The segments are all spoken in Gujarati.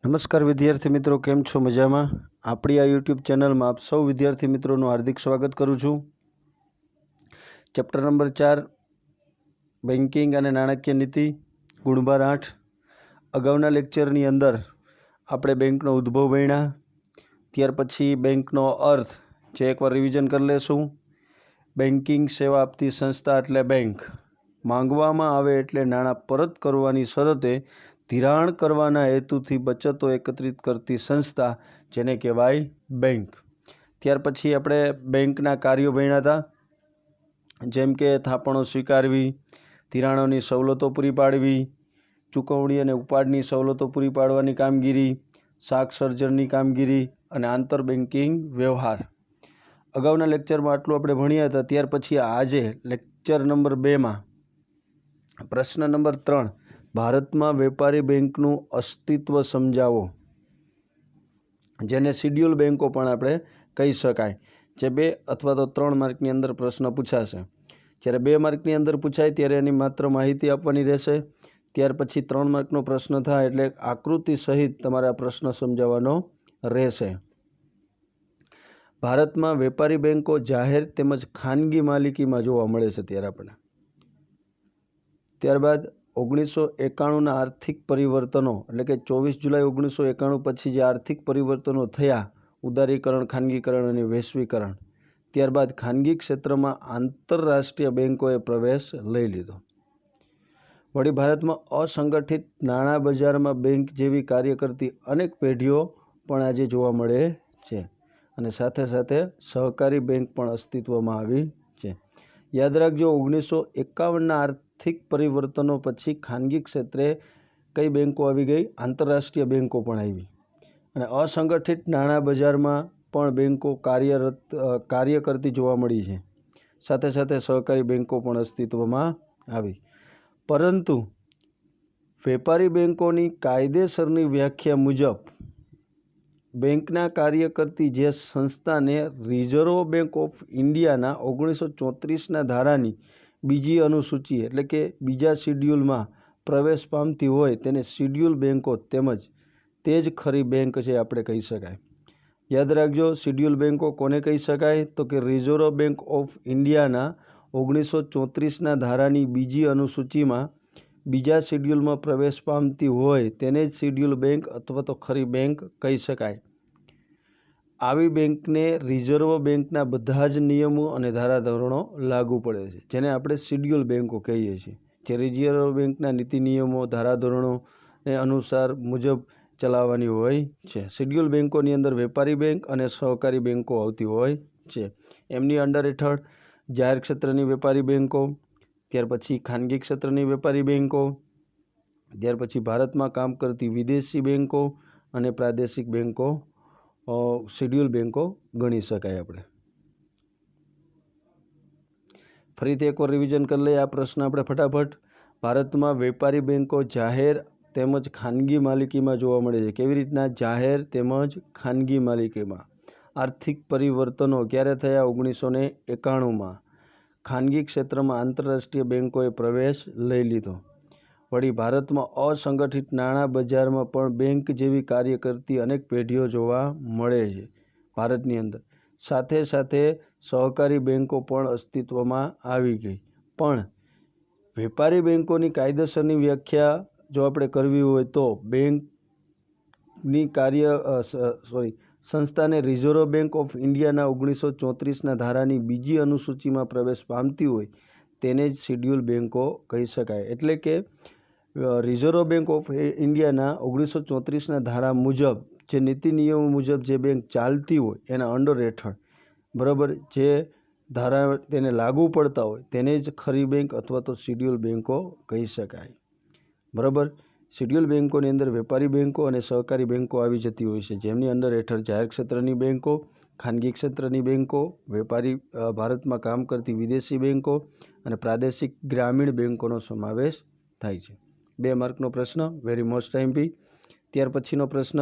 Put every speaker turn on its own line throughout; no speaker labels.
નમસ્કાર વિદ્યાર્થી મિત્રો, કેમ છો? મજામાં? આપણી આ યુટ્યુબ ચેનલમાં આપ સૌ વિદ્યાર્થી મિત્રોનું હાર્દિક સ્વાગત કરું છું. ચેપ્ટર નંબર 4 બેન્કિંગ અને નાણાકીય નીતિ, ગુણભાર 8. અગાઉના લેક્ચરની અંદર આપણે બેંકનો ઉદ્ભવ ભણ્યા, ત્યાર પછી બેંકનો અર્થ જે એકવાર રિવિઝન કરી લેશું. બેન્કિંગ સેવા આપતી સંસ્થા એટલે બેંક. માંગવામાં આવે એટલે નાણાં પરત કરવાની શરતે ધિરાણ કરવાના હેતુથી બચતો એકત્રિત કરતી સંસ્થા જેને કહેવાય બેંક. ત્યાર પછી આપણે બેંકના કાર્યો ભણ્યા હતા, જેમ કે થાપણો સ્વીકારવી, ધિરાણોની સવલતો પૂરી પાડવી, ચૂકવણી અને ઉપાડની સવલતો પૂરી પાડવાની કામગીરી, શાક સર્જનની કામગીરી અને આંતર બેન્કિંગ વ્યવહાર. અગાઉના લેક્ચરમાં આટલું આપણે ભણ્યા હતા. ત્યાર પછી આજે લેક્ચર નંબર 2માં પ્રશ્ન નંબર 3, ભારતમાં વેપારી બેંકનું અસ્તિત્વ સમજાવો, જેને શિડ્યુલ બેંકો પણ આપણે કહી શકાય. જે 2 અથવા તો 3 માર્કની અંદર પ્રશ્ન પૂછાશે. જ્યારે 2 માર્કની અંદર પૂછાય ત્યારે એની માત્ર માહિતી આપવાની રહેશે. ત્યાર પછી 3 માર્કનો પ્રશ્ન થાય એટલે આકૃતિ સહિત તમારે આ પ્રશ્ન સમજાવવાનો રહેશે. ભારતમાં વેપારી બેંકો જાહેર તેમજ ખાનગી માલિકીમાં જોવા મળે છે. ત્યારબાદ 1991ના આર્થિક પરિવર્તનો એટલે કે 24 જુલાઈ 1991 પછી જે આર્થિક પરિવર્તનો થયા, ઉદારીકરણ, ખાનગીકરણ અને વૈશ્વિકરણ, ત્યારબાદ ખાનગી ક્ષેત્રમાં આંતરરાષ્ટ્રીય બેંકોએ પ્રવેશ લઈ લીધો. વળી ભારતમાં અસંગઠિત નાણાં બજારમાં બેંક જેવી કાર્ય કરતી અનેક પેઢીઓ પણ આજે જોવા મળે છે અને સાથે સાથે સહકારી બેંક પણ અસ્તિત્વમાં આવી છે. યાદ રાખજો, 1951ના આર્થિક પરિવર્તનો પછી ખાનગી ક્ષેત્રે કઈ બેંકો આવી ગઈ? આંતરરાષ્ટ્રીય બેંકો પણ આવી. અને અસંગઠિત નાણાં બજારમાં પણ બેંકો કાર્ય કરતી જોવા મળી છે. સાથે સાથે સહકારી બેંકો પણ અસ્તિત્વમાં આવી. પરંતુ વેપારી બેંકોની કાયદેસરની વ્યાખ્યા મુજબ બેંકના કાર્ય કરતી જે સંસ્થાને રિઝર્વ બેંક ઓફ ઇન્ડિયાના 1934ના ધારાની બીજી અનુસૂચિ એટલે કે બીજા શિડ્યુલમાં પ્રવેશ પામતી હોય તેને શિડ્યુલ બેંકો તેમજ તે જ ખરી બેંક છે આપણે કહી શકાય. યાદ રાખજો, શિડ્યુલ બેંકો કોને કહી શકાય? તો કે રિઝર્વ બેંક ઓફ ઇન્ડિયાના 1934ના ધારાની બીજી અનુસૂચિમાં બીજા શિડ્યુલમાં પ્રવેશ પામતી હોય તેને જ શિડ્યુલ બેંક અથવા તો ખરી બેંક કહી શકાય. આવી બેંકને રિઝર્વ બેંકના બધા જ નિયમો અને ધારાધોરણો લાગુ પડે છે, જેને આપણે શિડ્યુલ બેંકો કહીએ છીએ. જે રિઝર્વ બેંકના નીતિ નિયમો, ધારાધોરણોને અનુસાર મુજબ ચલાવવાની હોય છે. શિડ્યુલ બેંકોની અંદર વેપારી બેંક અને સહકારી બેંકો આવતી હોય છે. એમની અંડર હેઠળ જાહેર ક્ષેત્રની વેપારી બેંકો, ત્યાર પછી ખાનગી ક્ષેત્રની વેપારી બેંકો, ત્યાર પછી ભારતમાં કામ કરતી વિદેશી બેંકો અને પ્રાદેશિક બેંકો શિડ્યુલ બેંકો ગણી શકાય. આપણે ફરીથી એકવાર રિવિઝન કરી લઈએ આ પ્રશ્ન આપણે ફટાફટ. ભારતમાં વેપારી બેંકો જાહેર તેમજ ખાનગી માલિકીમાં જોવા મળે છે. કેવી રીતના? જાહેર તેમજ ખાનગી માલિકીમાં. આર્થિક પરિવર્તનો ક્યારે થયા? 1991માં. ખાનગી ક્ષેત્રમાં આંતરરાષ્ટ્રીય બેંકોએ પ્રવેશ લઈ લીધો. વળી ભારતમાં અસંગઠિત નાણાં બજારમાં પણ બેંક જેવી કાર્ય કરતી અનેક પેઢીઓ જોવા મળે છે ભારતની અંદર. સાથે સાથે સહકારી બેંકો પણ અસ્તિત્વમાં આવી ગઈ. પણ વેપારી બેંકોની કાયદેસરની વ્યાખ્યા જો આપણે કરવી હોય તો બેંકની સંસ્થાને રિઝર્વ બેંક ઓફ ઇન્ડિયાના 1934ના ધારાની બીજી અનુસૂચિમાં પ્રવેશ પામતી હોય તેને જ શિડ્યુલ બેંકો કહી શકાય. એટલે કે રિઝર્વ બેંક ઓફ ઇન્ડિયાના 1934ના ધારા મુજબ જે નીતિ નિયમો મુજબ જે બેંક ચાલતી હોય એના અંડર હેઠળ બરાબર જે ધારા તેને લાગુ પડતા હોય તેને જ ખરી બેંક અથવા તો શિડ્યુલ બેંકો કહી શકાય. બરાબર. શિડ્યુલ બેંકોની અંદર વેપારી બેંકો અને સહકારી બેંકો આવી જતી હોય છે, જેમની અંડર હેઠળ જાહેર ક્ષેત્રની બેંકો, ખાનગી ક્ષેત્રની બેંકો, વેપારી ભારતમાં કામ કરતી વિદેશી બેંકો અને પ્રાદેશિક ગ્રામીણ બેંકોનો સમાવેશ થાય છે. 2 માર્કનો પ્રશ્ન, વેરી મોસ્ટ ટાઈમ્પી. ત્યાર પછીનો પ્રશ્ન,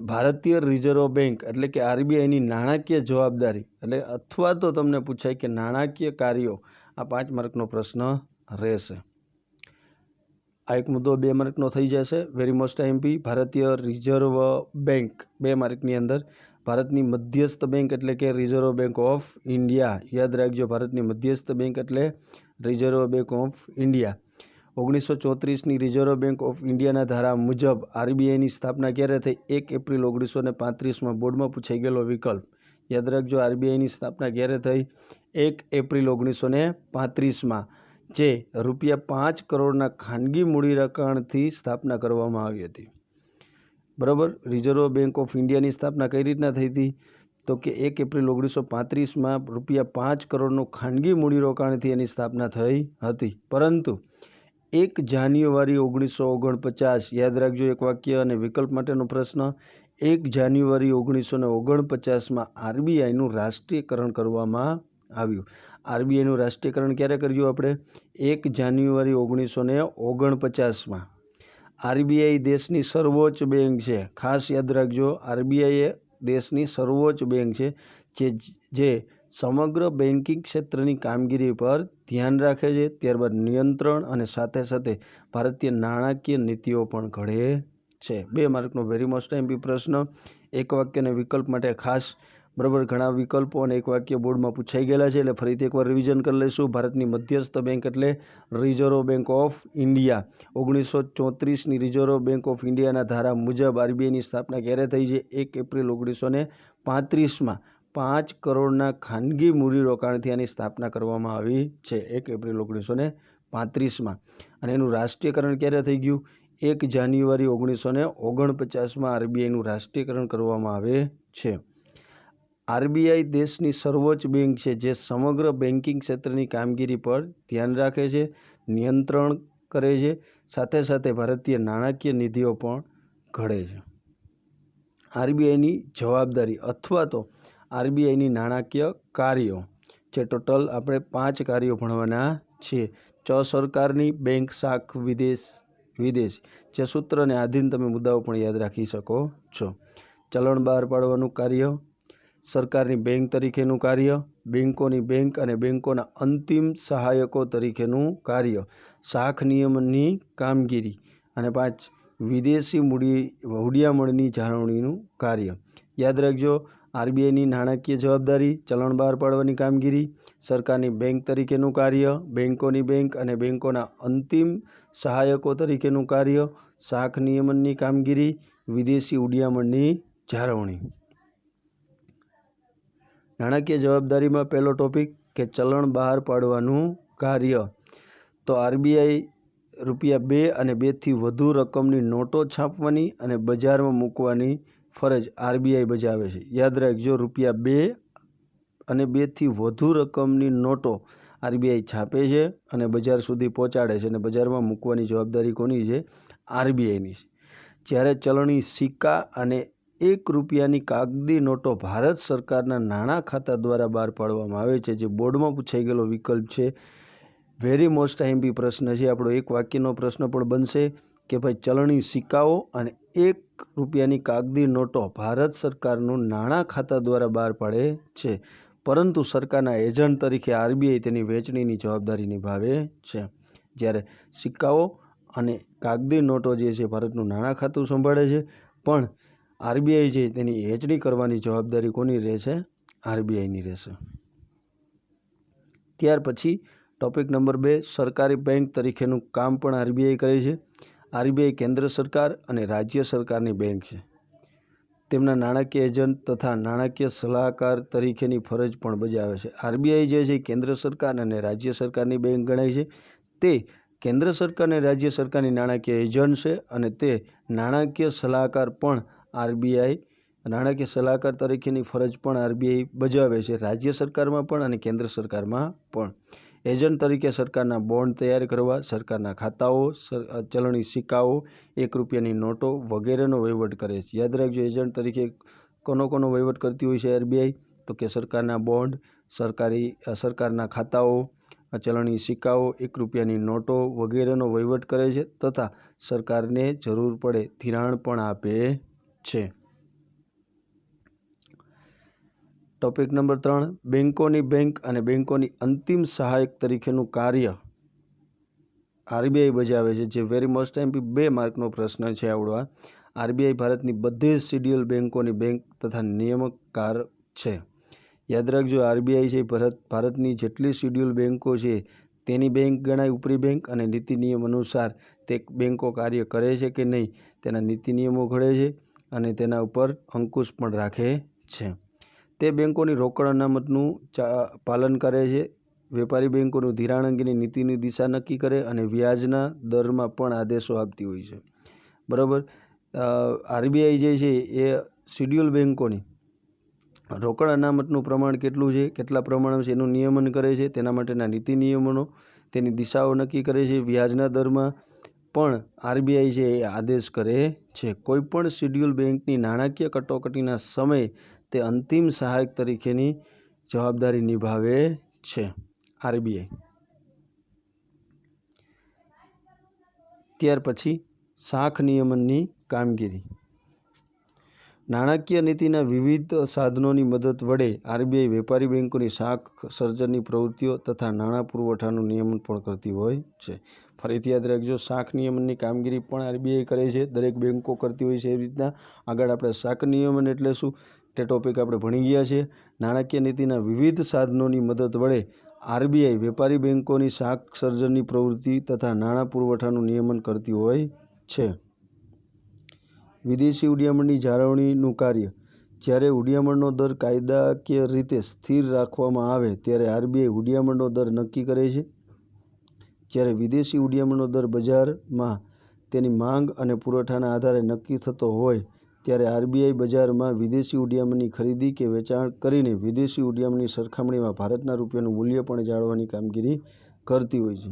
ભારતીય રિઝર્વ બેંક એટલે કે આરબીઆઈની નાણાકીય જવાબદારી એટલે અથવા તો તમને પૂછાય કે નાણાકીય કાર્યો, આ 5 માર્કનો પ્રશ્ન રહેશે. આ એક મુદ્દો 2 માર્કનો થઈ જશે. Very most IMP. ભારતીય રિઝર્વ બેંક 2 માર્કની અંદર. ભારતની મધ્યસ્થ બેંક એટલે કે રિઝર્વ બેંક ઓફ ઇન્ડિયા. યાદ રાખજો, ભારતની મધ્યસ્થ બેંક એટલે રિઝર્વ બેંક ઓફ ઇન્ડિયા. 1934ની રિઝર્વ બેંક ઓફ ઇન્ડિયાના ધારા મુજબ આરબીઆઈની સ્થાપના ક્યારે થઈ? 1 એપ્રિલ 1935માં. બોર્ડમાં પૂછાઈ ગયેલો વિકલ્પ. યાદ રાખજો, આરબીઆઈની સ્થાપના ક્યારે થઈ? 1 એપ્રિલ 1935માં, જે ₹5 કરોડના ખાનગી મૂડીરોકાણથી સ્થાપના કરવામાં આવી હતી. બરાબર. રિઝર્વ બેંક ઓફ ઇન્ડિયાની સ્થાપના કઈ રીતના થઈ હતી? તો કે 1 એપ્રિલ 1935માં ₹5 કરોડનું ખાનગી મૂડીરોકાણથી એની સ્થાપના થઈ હતી. પરંતુ 1 જાન્યુઆરી 1949, યાદ રાખજો એક વાક્ય અને વિકલ્પ માટેનો પ્રશ્ન, 1 જાન્યુઆરી 1949માં આરબીઆઈનું રાષ્ટ્રીયકરણ કરવામાં આવ્યું. આરબીઆઈનું રાષ્ટ્રીયકરણ ક્યારે કર્યું આપણે? 1 જાન્યુઆરી 1949માં. આરબીઆઈ દેશની સર્વોચ્ચ બેંક છે. ખાસ યાદ રાખજો, આરબીઆઈ એ દેશની સર્વોચ્ચ બેંક છે જે સમગ્ર બેન્કિંગ ક્ષેત્રની કામગીરી પર ધ્યાન રાખે છે, ત્યારબાદ નિયંત્રણ અને સાથે સાથે ભારતીય નાણાકીય નીતિઓ પણ ઘડે છે. 2 માર્કનો વેરી મોસ્ટ આઈએમપી પ્રશ્ન. એક વાક્ય અને વિકલ્પ માટે ખાસ. બરાબર. ઘણા વિકલ્પો અને એક વાક્ય બોર્ડમાં પૂછાઈ ગયેલા છે, એટલે ફરીથી એકવાર રિવિઝન કરી લઈશું. ભારતની મધ્યસ્થ બેંક એટલે રિઝર્વ બેંક ઓફ ઇન્ડિયા. 1934ની રિઝર્વ બેંક ઓફ ઇન્ડિયાના ધારા મુજબ આરબીઆઈની સ્થાપના ક્યારે થઈ છે? 1 એપ્રિલ 1935માં. 5 કરોડના ખાનગી મૂડીરોકાણથી આની સ્થાપના કરવામાં આવી છે 1 એપ્રિલ 1935માં. અને એનું રાષ્ટ્રીયકરણ ક્યારે થઈ ગયું? 1 જાન્યુઆરી 1949માં આરબીઆઈનું રાષ્ટ્રીયકરણ કરવામાં આવે છે. આરબીઆઈ દેશની સર્વોચ્ચ બેંક છે જે સમગ્ર બેન્કિંગ ક્ષેત્રની કામગીરી પર ધ્યાન રાખે છે, નિયંત્રણ કરે છે, સાથે સાથે ભારતીય નાણાકીય નીતિઓ પણ ઘડે છે. આરબીઆઈની જવાબદારી અથવા તો આરબીઆઈની નાણાકીય કાર્યો છે. ટોટલ આપણે 5 કાર્યો ભણવાના છીએ. સરકારની બેંક શાખ વિદેશ જે સૂત્રને આધીન તમે મુદ્દાઓ પણ યાદ રાખી શકો છો. ચલણ બહાર પાડવાનું કાર્ય, સરકારની બેંક તરીકેનું કાર્ય, બેંકોની બેંક અને બેંકોના અંતિમ સહાયકો તરીકેનું કાર્ય, શાખ નિયમનની કામગીરી, અને 5 વિદેશી હુંડિયામણની જાળવણીનું કાર્ય. યાદ રાખજો, આરબીઆઈની નાણાકીય જવાબદારી, ચલણ બહાર પાડવાની કામગીરી, સરકારની બેંક તરીકેનું કાર્ય, બેંકોની બેંક અને બેંકોના અંતિમ સહાયકો તરીકેનું કાર્ય, શાખ નિયમનની કામગીરી, વિદેશી હુંડિયામણની જાળવણી. નાણાકીય જવાબદારીમાં પહેલો ટોપિક કે ચલણ બહાર પાડવાનું કાર્ય. તો આરબીઆઈ ₹2 અને 2થી વધુ રકમની નોટો છાપવાની અને બજારમાં મૂકવાની ફરજ આરબીઆઈ બજાવે છે. યાદ રાખજો, ₹2 અને 2થી વધુ રકમની નોટો આરબીઆઈ છાપે છે અને બજાર સુધી પહોંચાડે છે, અને બજારમાં મૂકવાની જવાબદારી કોની છે? આરબીઆઈની છે. જ્યારે ચલણી સિક્કા અને ₹1ની કાગદી નોટો ભારત સરકારના નાણાં ખાતા દ્વારા બહાર પાડવામાં આવે છે, જે બોર્ડમાં પૂછાઈ ગયેલો વિકલ્પ છે. વેરી મોસ્ટ આઈએમપી પ્રશ્ન છે. આપણો એક વાક્યનો પ્રશ્ન પણ બનશે કે ભાઈ ચલણી સિક્કાઓ અને ₹1ની કાગદી નોટો ભારત સરકારનું નાણાં ખાતા દ્વારા બહાર પાડે છે, પરંતુ સરકારના એજન્ટ તરીકે આરબીઆઈ તેની વહેંચણીની જવાબદારી નિભાવે છે. જ્યારે સિક્કાઓ અને કાગદી નોટો જે છે ભારતનું નાણાં ખાતું સંભાળે છે, પણ આરબીઆઈ છે તેની વહેંચણી કરવાની જવાબદારી કોની રહેશે? આરબીઆઈની રહેશે. ત્યાર પછી ટોપિક નંબર 2, સરકારી બેંક તરીકેનું કામ પણ આરબીઆઈ કરે છે. આરબીઆઈ કેન્દ્ર સરકાર અને રાજ્ય સરકારની બેંક છે. તેમના નાણાકીય એજન્ટ તથા નાણાકીય સલાહકાર તરીકેની ફરજ પણ બજાવે છે. આરબીઆઈ જે છે કેન્દ્ર સરકાર અને રાજ્ય સરકારની બેંક ગણાય છે. તે કેન્દ્ર સરકાર અને રાજ્ય સરકારની નાણાકીય એજન્ટ છે અને તે નાણાકીય સલાહકાર પણ આરબીઆઈ નાણાકીય સલાહકાર તરીકેની ફરજ પણ આરબીઆઈ બજાવે છે, રાજ્ય સરકારમાં પણ અને કેન્દ્ર સરકારમાં પણ. એજન્ટ તરીકે સરકારના બોન્ડ તૈયાર કરવા, સરકારના ખાતાઓ, ચલણી સિક્કાઓ, ₹1ની નોટો વગેરેનો વહીવટ કરે છે. યાદ રાખજો, એજન્ટ તરીકે કોનો વહીવટ કરતી હોય છે આરબીઆઈ? તો કે સરકારના બોન્ડ, સરકારના ખાતાઓ, ચલણી સિક્કાઓ, ₹1ની નોટો વગેરેનો વહીવટ કરે છે તથા સરકારને જરૂર પડે ધિરાણ પણ આપે છે. ટોપિક નંબર 3, બેંકોની બેંક અને બેંકોની અંતિમ સહાયક તરીકેનું કાર્ય આરબીઆઈ બજાવે છે, જે વેરી મોસ્ટ એમપી 2 માર્કનો પ્રશ્ન છે આવડો આ. આરબીઆઈ ભારતની બધી જ શિડ્યુલ બેન્કોની બેંક તથા નિયામકકાર છે. યાદ રાખજો, આરબીઆઈ છે ભારતની જેટલી શિડ્યુલ બેન્કો છે તેની બેંક ગણાય, ઉપરી બેંક, અને નીતિ નિયમ અનુસાર તે બેન્કો કાર્ય કરે છે કે નહીં તેના નીતિ નિયમો ઘડે છે અને તેના ઉપર અંકુશ પણ રાખે છે. તે બેન્કોની રોકડ અનામતનું પાલન કરે છે, વેપારી બેન્કોનું ધિરાણ અંગેની નીતિની દિશા નક્કી કરે અને વ્યાજના દરમાં પણ આદેશો આપતી હોય છે. બરાબર. આરબીઆઈ જે છે એ શિડ્યુલ બેન્કોની રોકડ અનામતનું પ્રમાણ કેટલું છે, કેટલા પ્રમાણ છે એનું નિયમન કરે છે, તેના માટેના નીતિ નિયમનો, તેની દિશાઓ નક્કી કરે છે. વ્યાજના દરમાં પણ આરબીઆઈ છે એ આદેશ કરે છે. કોઈપણ શિડ્યુલ બેન્કની નાણાકીય કટોકટીના સમયે તે અંતિમ સહાયક તરીકેની જવાબદારી નિભાવે છે આરબીઆઈ. ત્યાર પછી શાખ નિયમનની કામગીરી. નાણાકીય નીતિના વિવિધ સાધનોની મદદ વડે આરબીઆઈ વેપારી બેન્કોની શાખ સર્જનની પ્રવૃત્તિઓ તથા નાણાં પુરવઠાનું નિયમન પણ કરતી હોય છે. ફરીથી યાદ રાખજો, શાખ નિયમનની કામગીરી પણ આરબીઆઈ કરે છે, દરેક બેન્કો કરતી હોય છે. એવી રીતના આગળ આપણે શાખ નિયમન એટલે શું તે ટોપિક આપણે ભણી ગયા છીએ. નાણાકીય નીતિના વિવિધ સાધનોની મદદ વડે આરબીઆઈ વેપારી બેન્કોની શાખ સર્જનની પ્રવૃત્તિ તથા નાણાં પુરવઠાનું નિયમન કરતી હોય છે. વિદેશી હુંડિયામણની જાળવણીનું કાર્ય. જ્યારે હુંડિયામણનો દર કાયદાકીય રીતે સ્થિર રાખવામાં આવે ત્યારે આરબીઆઈ હુંડિયામણનો દર નક્કી કરે છે. જ્યારે વિદેશી હુંડિયામણનો દર બજારમાં તેની માંગ અને પુરવઠાના આધારે નક્કી થતો હોય ત્યારે આરબીઆઈ બજારમાં વિદેશી હુંડિયામણની ખરીદી કે વેચાણ કરીને વિદેશી હુંડિયામણની સરખામણીમાં ભારતના રૂપિયાનું મૂલ્ય પણ જાળવવાની કામગીરી કરતી હોય છે.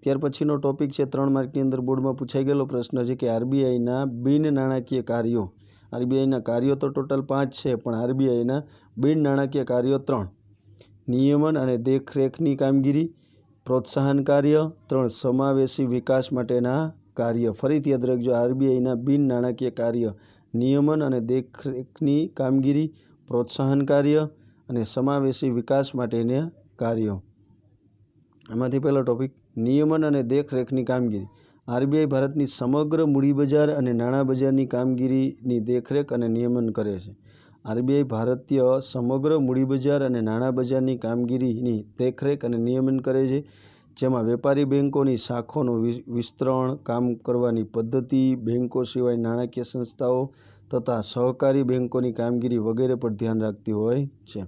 ત્યાર પછીનો ટોપિક છે 3 માર્કની અંદર બોર્ડમાં પૂછાઈ ગયેલો પ્રશ્ન છે કે આરબીઆઈના બિન નાણાકીય કાર્યો. આરબીઆઈના કાર્યો તો ટોટલ 5 છે, પણ આરબીઆઈના બિન નાણાકીય કાર્યો 3: નિયમન અને દેખરેખની કામગીરી, પ્રોત્સાહન કાર્ય, 3 સમાવેશી વિકાસ માટેના કાર્ય. ફરીથી યાદ રાખજો, આરબીઆઈના બિન નાણાકીય કાર્ય નિયમન અને દેખરેખની કામગીરી, પ્રોત્સાહન કાર્ય અને સમાવેશી વિકાસ માટેના કાર્યો. એમાંથી પહેલો ટોપિક નિયમન અને દેખરેખની કામગીરી. આરબીઆઈ ભારતની સમગ્ર મૂડીબજાર અને નાણાં બજારની કામગીરીની દેખરેખ અને નિયમન કરે છે. આરબીઆઈ ભારતીય સમગ્ર મૂડીબજાર અને નાણાં બજારની કામગીરીની દેખરેખ અને નિયમન કરે છે, જેમાં વેપારી બેન્કોની શાખાઓનું વિસ્તરણ, કામ કરવાની પદ્ધતિ, બેન્કો સિવાય નાણાકીય સંસ્થાઓ તથા સહકારી બેન્કોની કામગીરી વગેરે પર ધ્યાન રાખતી હોય છે.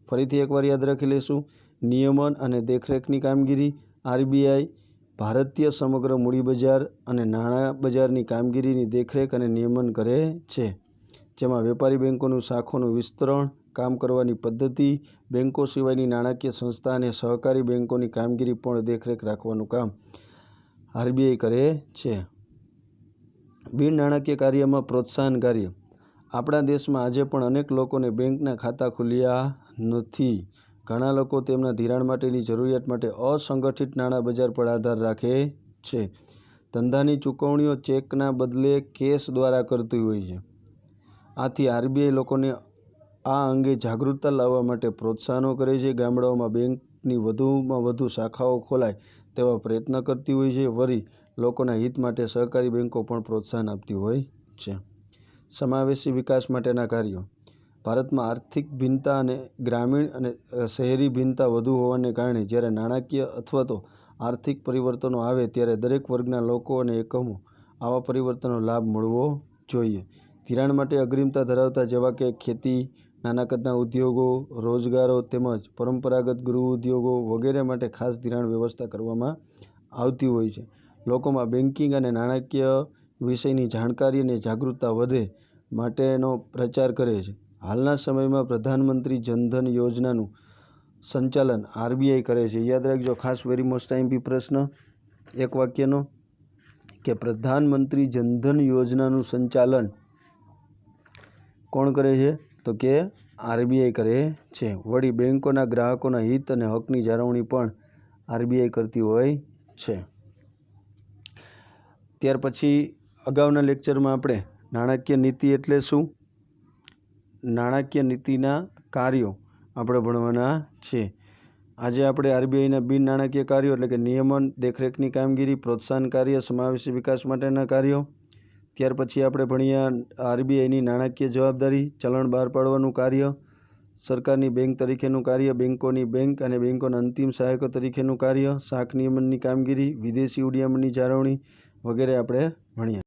ફરીથી એકવાર યાદ રાખી લઈશું. નિયમન અને દેખરેખની કામગીરી. આરબીઆઈ ભારતીય સમગ્ર મૂડીબજાર અને નાણાં બજારની કામગીરીની દેખરેખ અને નિયમન કરે છે, જેમાં વેપારી બેન્કોનું શાખાઓનું વિસ્તરણ, કામ કરવાની પદ્ધતિ, બેન્કો સિવાયની નાણાકીય સંસ્થા અને સહકારી બેન્કોની કામગીરી પણ દેખરેખ રાખવાનું કામ આરબીઆઈ કરે છે. બિન નાણાકીય કાર્યમાં પ્રોત્સાહન કાર્ય. આપણા દેશમાં આજે પણ અનેક લોકોને બેંકના ખાતા ખુલ્યા નથી. ઘણા લોકો તેમના ધિરાણ માટેની જરૂરિયાત માટે અસંગઠિત નાણાં બજાર પર આધાર રાખે છે. ધંધાની ચૂકવણીઓ ચેકના બદલે કેશ દ્વારા કરતી હોય છે. આથી આરબીઆઈ લોકોને આ અંગે જાગૃતતા લાવવા માટે પ્રોત્સાહનો કરે છે. ગામડાઓમાં બેંકની વધુમાં વધુ શાખાઓ ખોલાય તેવા પ્રયત્ન કરતી હોય છે. વળી લોકોના હિત માટે સહકારી બેન્કો પણ પ્રોત્સાહન આપતી હોય છે. સમાવેશી વિકાસ માટેના કાર્યો. ભારતમાં આર્થિક ભિન્નતા અને ગ્રામીણ અને શહેરી ભિન્નતા વધુ હોવાને કારણે જ્યારે નાણાકીય અથવા તો આર્થિક પરિવર્તનો આવે ત્યારે દરેક વર્ગના લોકો અને એકમો આવા પરિવર્તનનો લાભ મળવો જોઈએ. ધિરાણ માટે અગ્રિમતા ધરાવતા જેવા કે ખેતી, નાના કદના ઉદ્યોગો, રોજગારો તેમજ પરંપરાગત ગૃહ ઉદ્યોગો વગેરે માટે ખાસ ધિરાણ વ્યવસ્થા કરવામાં આવતી હોય છે. લોકોમાં બેન્કિંગ અને નાણાકીય વિષયની જાણકારી અને જાગૃતતા વધે માટેનો પ્રચાર કરે છે. હાલના સમયમાં પ્રધાનમંત્રી જનધન યોજનાનું સંચાલન આરબીઆઈ કરે છે. યાદ રાખજો, ખાસ વેરી મોસ્ટ એમપી પ્રશ્ન એક વાક્યનો કે પ્રધાનમંત્રી જનધન યોજનાનું સંચાલન કોણ કરે છે? તો કે આરબીઆઈ કરે છે. વળી બેન્કોના ગ્રાહકોના હિત અને હકની જાળવણી પણ આરબીઆઈ કરતી હોય છે. ત્યાર પછી અગાઉના લેક્ચરમાં આપણે નાણાકીય નીતિ એટલે શું, નાણાકીય નીતિના કાર્યો આપણે ભણવાના છે. આજે આપણે આરબીઆઈના બિન નાણાકીય કાર્યો એટલે કે નિયમન, દેખરેખની કામગીરી, પ્રોત્સાહન કાર્ય, સમાવેશી વિકાસ માટેના કાર્યો. ત્યાર પછી આપણે ભણ્યા આરબીઆઈની નાણાકીય જવાબદારી, ચલણ બહાર પાડવાનું કાર્ય, સરકારની બેંક તરીકેનું કાર્ય, બેંકોની બેંક અને બેંકોના અંતિમ સહાયકો તરીકેનું કાર્ય, શાખ નિયમનની કામગીરી, વિદેશી ઉડિયામણની જાળવણી વગેરે આપણે ભણ્યા.